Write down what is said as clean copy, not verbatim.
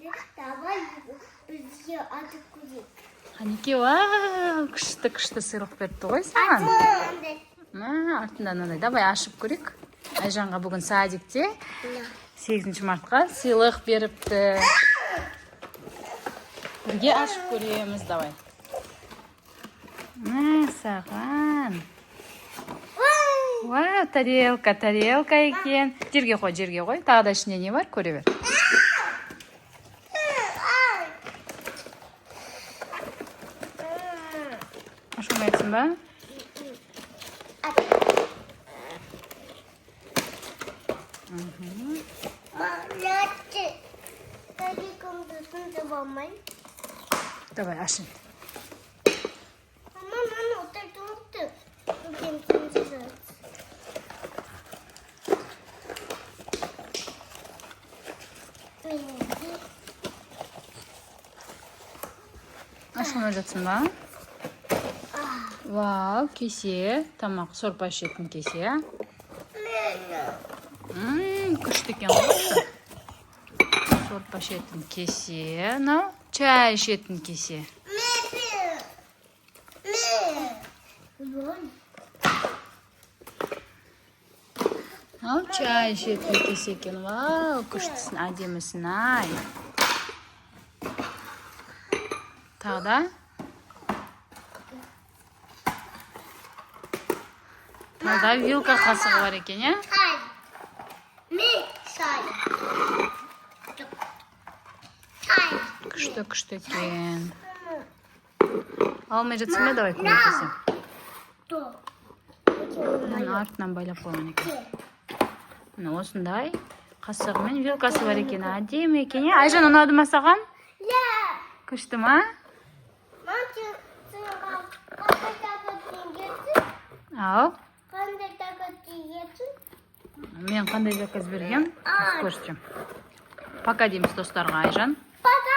Давай бізге атып көрейік. Қанеке, күшті сыйлық берді ғой саған. Артында мынандай. Давай ашып көрейік. Айжанға бүгін садикте 8 мартқа сыйлық беріпті. Бірге ашып көреміз, давай. Саған. Вау, тарелка екен. Жерге қой. Тағы да ішінде не бар, көре бер. Ашылмайтын ба? Давай, ашын. Ашылмай жатсың ба? Вау, кесе. Тамақ сорпа ішетін кесе. Күшті екен ғой. Сорпа ішетін кесе. Чай ішетін кесе. Чай ішетін кесе екен. Вау, күштісін, әдемісін, ай. Тағы да? Тағы да вилка қасығы бар екен, е? Күшті екен. Алмай жатсың ба, давай көмектесем. Артынан байлап қойған екен. Осындай қасығымен вилкасы бар екен. Әдемі екен, е? Айжан, ұнады ма саған? Күшті ма? Ау? Мен қандай заказ берген? Көрсетем. Пока дейміз достарға, Айжан. Пока!